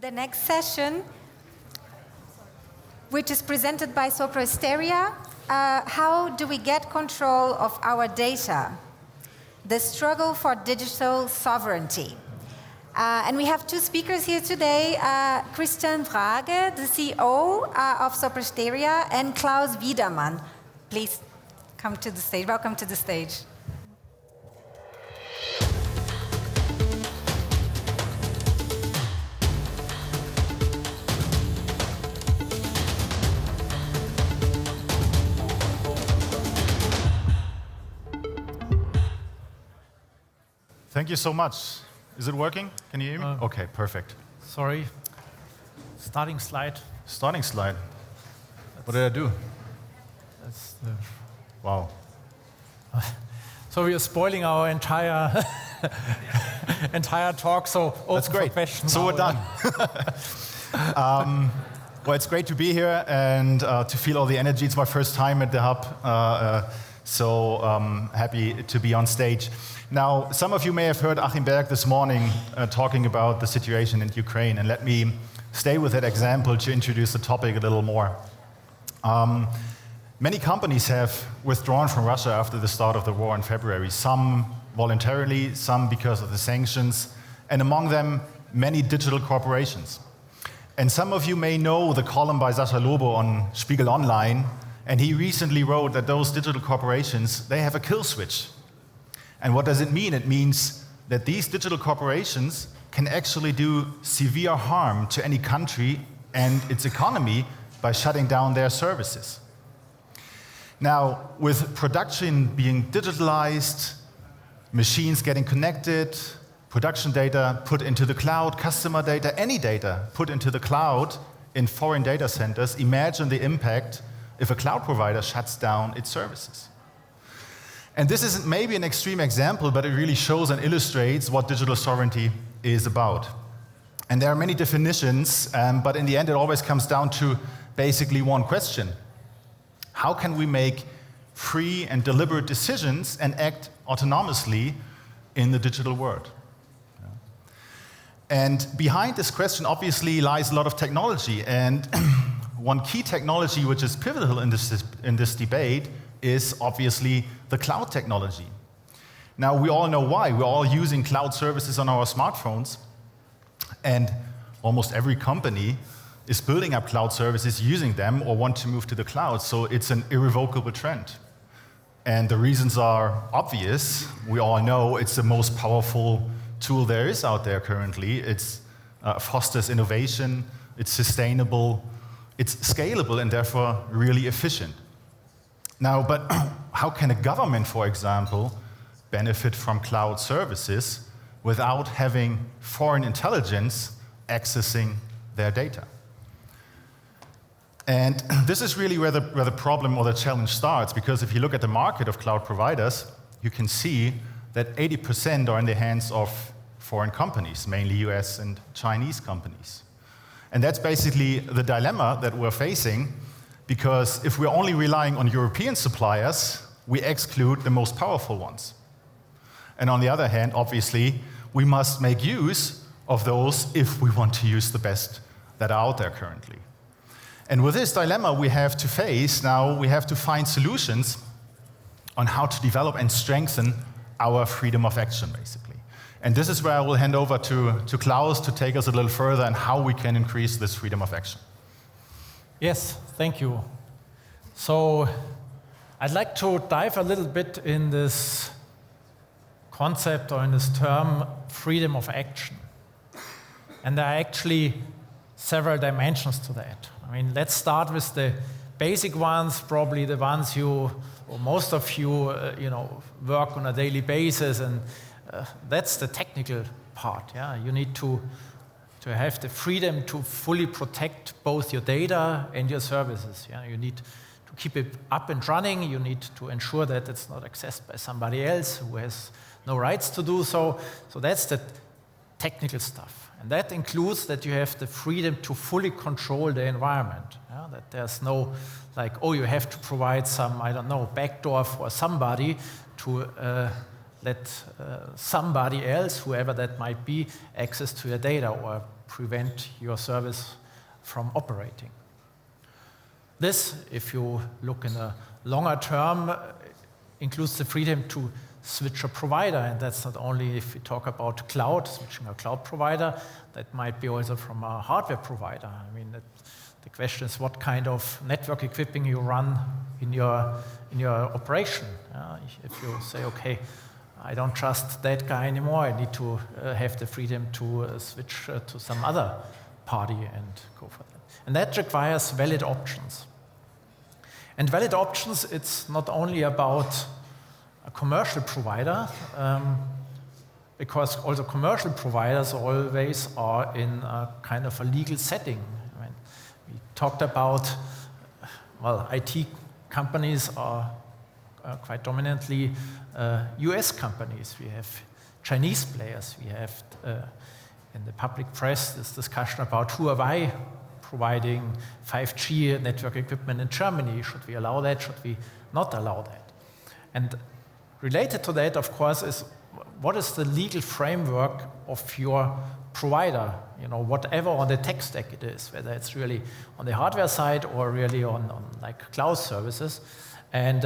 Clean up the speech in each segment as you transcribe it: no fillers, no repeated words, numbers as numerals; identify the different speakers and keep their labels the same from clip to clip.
Speaker 1: the next session, which is presented by Sopra Steria. How do we get control of our data? The struggle for digital sovereignty. And we have two speakers here today, Christian Waage, the CEO of Sopra Steria, and Klaus Wiedemann. Please come to the stage. Welcome to the stage.
Speaker 2: Thank you so much. Is it working? Can you hear me? Okay, perfect.
Speaker 3: Sorry. Starting slide.
Speaker 2: Starting slide. What did I do?
Speaker 3: That's
Speaker 2: Wow.
Speaker 3: So we are spoiling our entire talk. So
Speaker 2: that's great.
Speaker 3: For questions
Speaker 2: so
Speaker 3: now,
Speaker 2: we're done. Well, it's great to be here and to feel all the energy. It's my first time at the Hub, so happy to be on stage. Now, some of you may have heard Achim Berg this morning talking about the situation in Ukraine, and let me stay with that example to introduce the topic a little more. Many companies have withdrawn from Russia after the start of the war in February, some voluntarily, some because of the sanctions, and among them, many digital corporations. And some of you may know the column by Sascha Lobo on Spiegel Online, and he recently wrote that those digital corporations, they have a kill switch. And what does it mean? It means that these digital corporations can actually do severe harm to any country and its economy by shutting down their services. Now, with production being digitalized, machines getting connected, production data put into the cloud, customer data, any data put into the cloud in foreign data centers, imagine the impact if a cloud provider shuts down its services. And this is maybe an extreme example, but it really shows and illustrates what digital sovereignty is about. And there are many definitions, but in the end it always comes down to basically one question. How can we make free and deliberate decisions and act autonomously in the digital world? And behind this question obviously lies a lot of technology, and one key technology which is pivotal in this debate is obviously the cloud technology. Now, we all know why. We're all using cloud services on our smartphones, and almost every company is building up cloud services using them or want to move to the cloud, so it's an irrevocable trend. And the reasons are obvious. We all know it's the most powerful tool there is out there currently. It fosters innovation, it's sustainable, it's scalable, and therefore really efficient. Now, but how can a government, for example, benefit from cloud services without having foreign intelligence accessing their data? And this is really where the problem or the challenge starts, because if you look at the market of cloud providers, you can see that 80% are in the hands of foreign companies, mainly US and Chinese companies. And that's basically the dilemma that we're facing, because if we're only relying on European suppliers, we exclude the most powerful ones. And on the other hand, obviously, we must make use of those if we want to use the best that are out there currently. And with this dilemma we have to face now, we have to find solutions on how to develop and strengthen our freedom of action, basically. And this is where I will hand over to Klaus to take us a little further on how we can increase this freedom of action.
Speaker 3: Yes, thank you. So I'd like to dive a little bit in this concept or in this term, freedom of action. And there are actually several dimensions to that. I mean, let's start with the basic ones, probably the ones you, or most of you, work on a daily basis, and that's the technical part. Yeah, you need to have the freedom to fully protect both your data and your services. Yeah, you need to keep it up and running. You need to ensure that it's not accessed by somebody else who has no rights to do so. So that's the technical stuff. And that includes that you have the freedom to fully control the environment. Yeah? That there's no, like, oh, you have to provide some, I don't know, backdoor for somebody to let somebody else, whoever that might be, access to your data, or prevent your service from operating. This, if you look in a longer term, includes the freedom to switch a provider, and that's not only if we talk about cloud, switching a cloud provider, that might be also from a hardware provider. I mean, the question is what kind of network equipping you run in your operation. If you say, okay, I don't trust that guy anymore, I need to have the freedom to switch to some other party and go for that. And that requires valid options. And valid options, it's not only about a commercial provider, because also commercial providers always are in a kind of a legal setting. I mean, we talked about, well, IT companies are quite dominantly US companies. We have Chinese players. We have in the public press this discussion about Huawei providing 5G network equipment in Germany. Should we allow that? Should we not allow that? And related to that, of course, is what is the legal framework of your provider? You know, whatever on the tech stack it is, whether it's really on the hardware side or really on like cloud services. And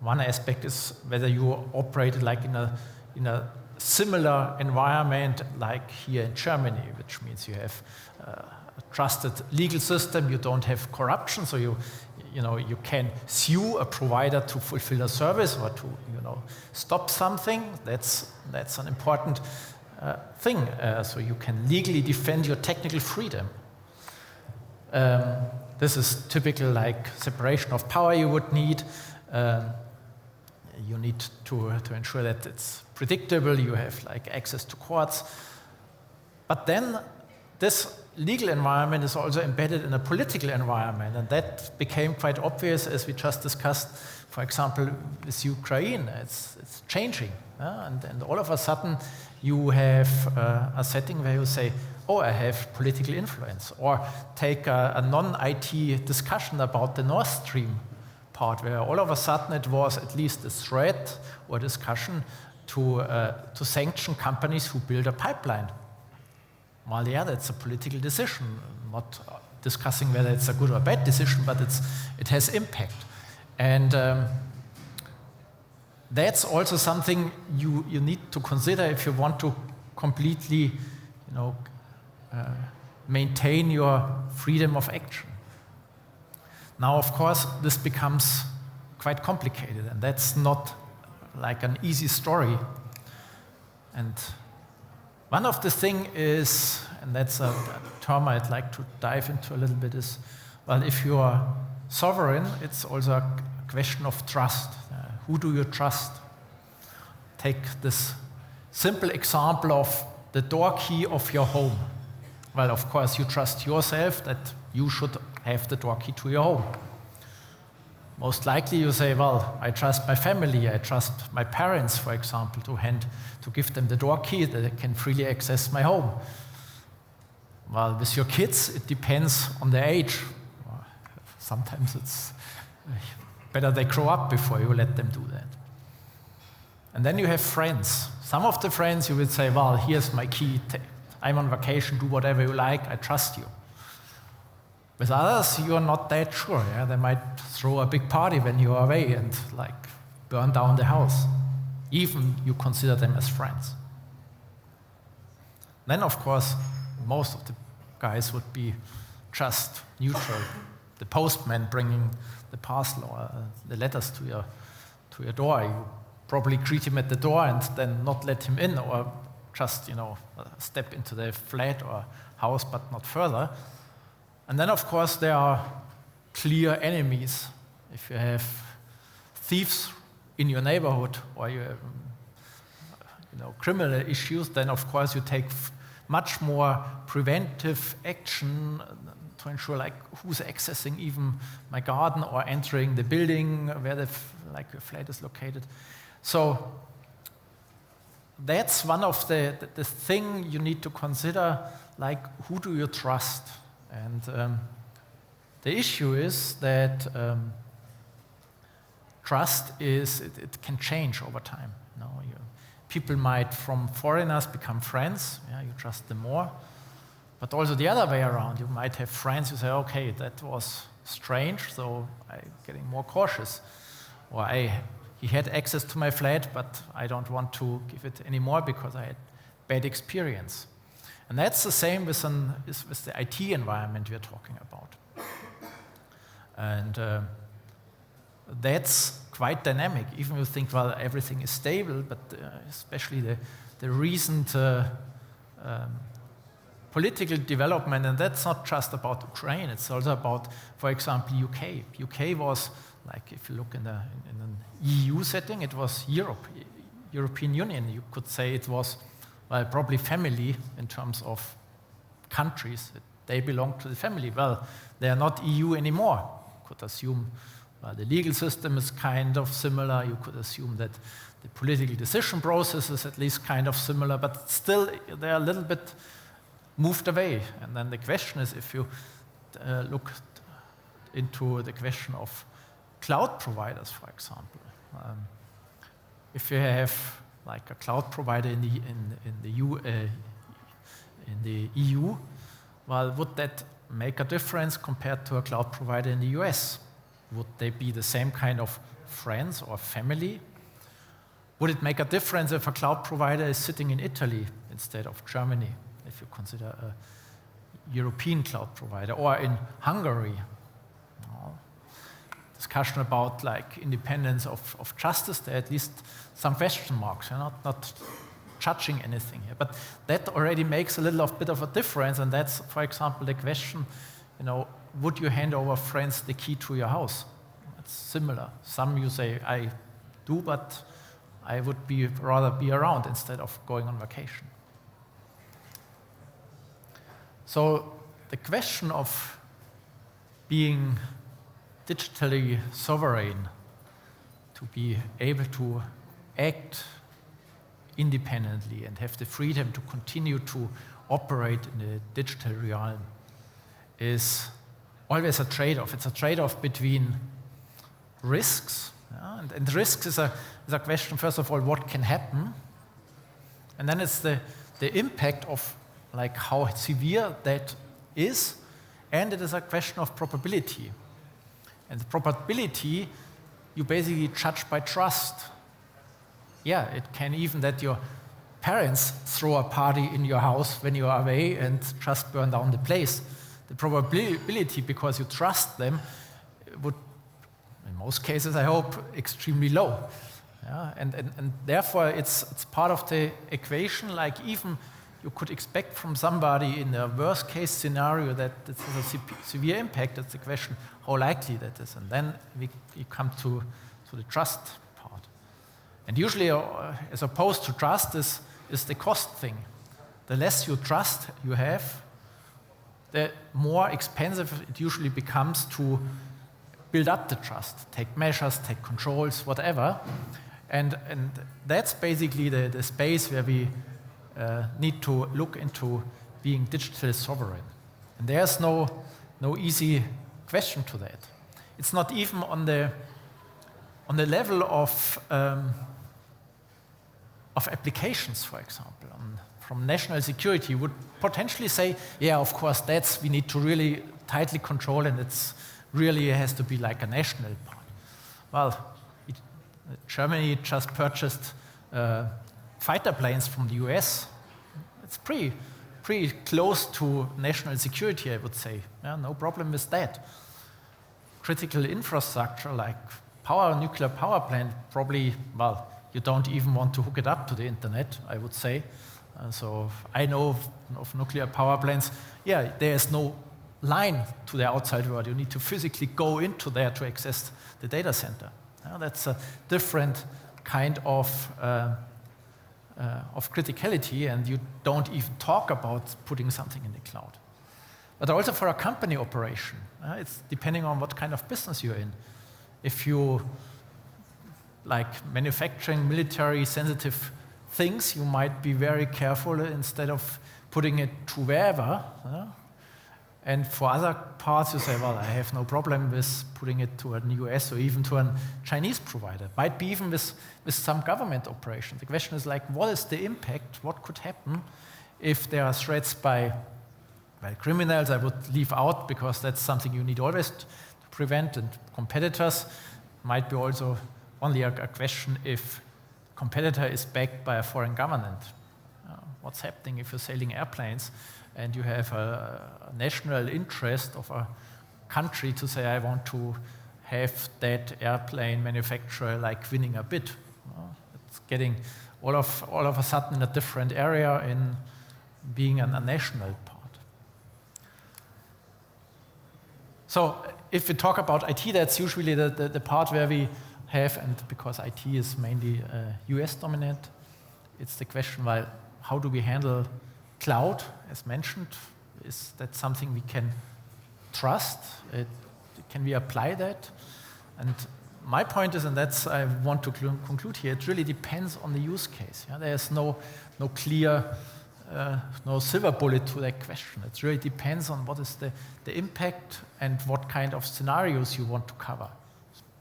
Speaker 3: one aspect is whether you operate like in a similar environment like here in Germany, which means you have a trusted legal system, you don't have corruption, so you can sue a provider to fulfill a service or to stop something. That's an important thing. So you can legally defend your technical freedom. This is typical like separation of power you would need. You need to ensure that it's predictable. You have like access to courts. But then this legal environment is also embedded in a political environment, and that became quite obvious as we just discussed, for example, with Ukraine. It's changing, and all of a sudden you have a setting where you say, oh, I have political influence, or take a non-IT discussion about the Nord Stream part, where all of a sudden it was at least a threat or discussion to sanction companies who build a pipeline. Well, yeah, that's a political decision, not discussing whether it's a good or bad decision, but it has impact. And that's also something you need to consider if you want to completely maintain your freedom of action. Now, of course, this becomes quite complicated, and that's not like an easy story. And one of the things is, and that's a term I'd like to dive into a little bit, is, well, if you are sovereign, it's also a question of trust. Who do you trust? Take this simple example of the door key of your home. Well, of course, you trust yourself that you should have the door key to your home. Most likely you say, well, I trust my family, I trust my parents, for example, to give them the door key that they can freely access my home. Well, with your kids, it depends on their age. Sometimes it's better they grow up before you let them do that. And then you have friends. Some of the friends you would say, well, here's my key, I'm on vacation, do whatever you like, I trust you. With others, you are not that sure. Yeah? They might throw a big party when you are away and like burn down the house. Even you consider them as friends. Then, of course, most of the guys would be just neutral. The postman bringing the parcel or the letters to your door. You probably greet him at the door and then not let him in, or just step into the flat or house, but not further. And then, of course, there are clear enemies. If you have thieves in your neighborhood or you have criminal issues, then, of course, you take much more preventive action to ensure, like, who's accessing even my garden or entering the building where the flat is located. So that's one of the thing you need to consider, like, who do you trust? And the issue is that trust it can change over time. People might, from foreigners, become friends. Yeah, you trust them more. But also the other way around, you might have friends who say, okay, that was strange, so I'm getting more cautious. Or he had access to my flat, but I don't want to give it anymore because I had bad experience. And that's the same with the IT environment we're talking about. And that's quite dynamic. Even if you think, well, everything is stable, but especially the recent political development, and that's not just about Ukraine, it's also about, for example, UK. UK was, like if you look in an EU setting, it was European Union. You could say it was, well, probably family in terms of countries. They belong to the family. Well, they are not EU anymore. You could assume, well, the legal system is kind of similar. You could assume that the political decision process is at least kind of similar, but still they are a little bit moved away. And then the question is, if you look into the question of cloud providers, for example, if you have like a cloud provider in the EU, well, would that make a difference compared to a cloud provider in the US? Would they be the same kind of friends or family? Would it make a difference if a cloud provider is sitting in Italy instead of Germany, if you consider a European cloud provider, or in Hungary? No. Discussion about like independence of justice, there are at least some question marks. You're not judging anything here, but that already makes a little bit of a difference, and that's, for example, the question, would you hand over friends the key to your house? It's similar. Some you say, I do, but I would rather be around instead of going on vacation. So the question of being digitally sovereign, to be able to act independently and have the freedom to continue to operate in the digital realm, is always a trade-off. It's a trade-off between risks, and risks is a question, first of all, what can happen, and then it's the impact of like how severe that is, and it is a question of probability. And the probability you basically judge by trust. Yeah, it can even that your parents throw a party in your house when you are away and just burn down the place. The probability, because you trust them, would, in most cases, I hope, extremely low. Yeah? And therefore, it's part of the equation. Like even you could expect from somebody in a worst-case scenario that it has a severe impact. It's the question how likely that is, and then we come to the trust part. And usually, as opposed to trust, is the cost thing. The less you trust you have, the more expensive it usually becomes to build up the trust, take measures, take controls, whatever. And that's basically the space where we need to look into being digital sovereign. And there's no easy question to that. It's not even on the level of applications, for example. From national security, would potentially say, yeah, of course, we need to really tightly control, and it has to be like a national part. Well, Germany just purchased fighter planes from the US. It's pretty close to national security, I would say. Yeah, no problem with that. Critical infrastructure like nuclear power plant, probably, well, you don't even want to hook it up to the internet, I would say. So I know of nuclear power plants, yeah, there's no line to the outside world. You need to physically go into there to access the data center. That's a different kind of criticality, and you don't even talk about putting something in the cloud. But also for a company operation, it's depending on what kind of business you're in. If you like manufacturing military sensitive things, you might be very careful instead of putting it to wherever. And for other parts, you say, well, I have no problem with putting it to a US or even to a Chinese provider. Might be even with some government operation. The question is like, what is the impact? What could happen if there are threats by Well, criminals I would leave out because that's something you need always to prevent, and competitors might be also only a question if competitor is backed by a foreign government. What's happening if you're sailing airplanes and you have a national interest of a country to say, I want to have that airplane manufacturer like winning a bid. It's getting all of a sudden in a different area in being a national part. So if we talk about IT, that's usually the part where we have, and because IT is mainly US dominant, it's the question, well, how do we handle cloud, as mentioned? Is that something we can trust? Can we apply that? And my point is, and that's I want to conclude here, it really depends on the use case. Yeah? There's no clear, no silver bullet to that question. It really depends on what is the impact and what kind of scenarios you want to cover.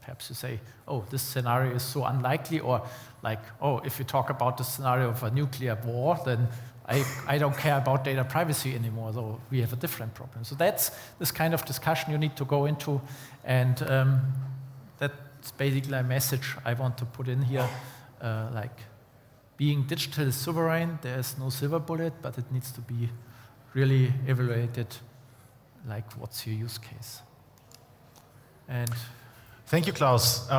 Speaker 3: Perhaps you say, oh, this scenario is so unlikely, or like, oh, if you talk about the scenario of a nuclear war, then I don't care about data privacy anymore, so we have a different problem. So that's this kind of discussion you need to go into, and that's basically a message I want to put in here. Like, being digital sovereign, there's no silver bullet, but it needs to be really evaluated, like what's your use case. And
Speaker 2: thank you, Klaus.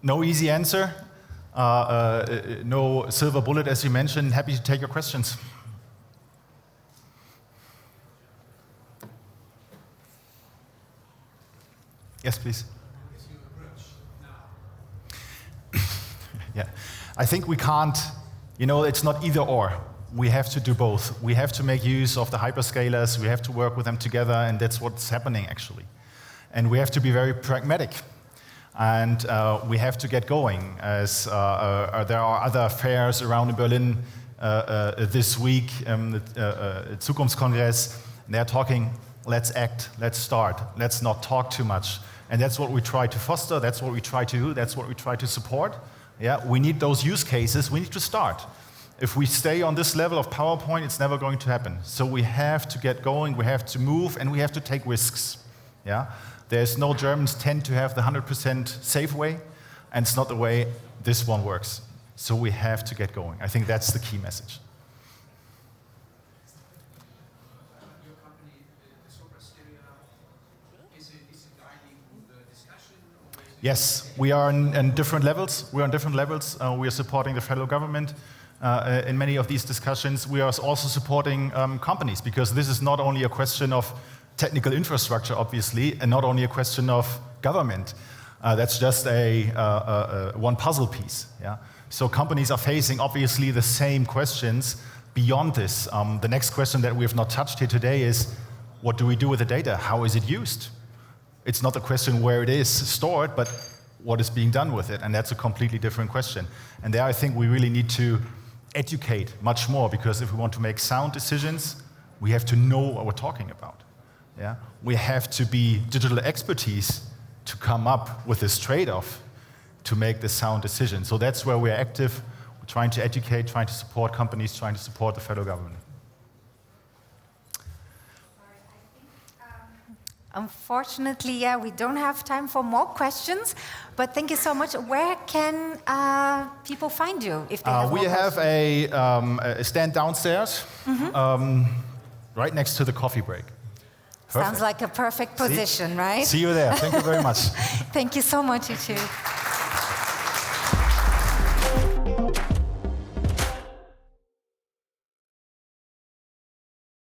Speaker 2: No easy answer. No silver bullet, as you mentioned. Happy to take your questions. Yes, please. Yeah, I think we can't, it's not either or. We have to do both. We have to make use of the hyperscalers, we have to work with them together, and that's what's happening actually. And we have to be very pragmatic. And we have to get going, as there are other fairs around in Berlin this week, the Zukunftskongress, and they're talking, let's act, let's start, let's not talk too much. And that's what we try to foster, that's what we try to do, that's what we try to support. Yeah, we need those use cases, we need to start. If we stay on this level of PowerPoint, it's never going to happen. So we have to get going, we have to move, and we have to take risks. Yeah? There's no Germans tend to have the 100% safe way, and it's not the way this one works. So we have to get going. I think that's the key message.
Speaker 4: Your company, the Sopra Steria, is it guiding the discussion?
Speaker 2: Yes, we are in different levels. We are on different levels. We are supporting the federal government in many of these discussions. We are also supporting companies, because this is not only a question of technical infrastructure, obviously, and not only a question of government. That's just one puzzle piece. Yeah? So companies are facing, obviously, the same questions beyond this. The next question that we have not touched here today is, what do we do with the data? How is it used? It's not a question where it is stored, but what is being done with it, and that's a completely different question. And there I think we really need to educate much more, because if we want to make sound decisions, we have to know what we're talking about. Yeah? We have to be digital expertise to come up with this trade-off to make the sound decision. So that's where we're active. We're trying to educate, trying to support companies, trying to support the federal government.
Speaker 1: Unfortunately, we don't have time for more questions, but thank you so much. Where can people find you if they have more questions?
Speaker 2: We have a stand downstairs, right next to the coffee break. Perfect.
Speaker 1: Sounds like a perfect position, right?
Speaker 2: See you there. Thank you very much.
Speaker 1: Thank you so much, you two.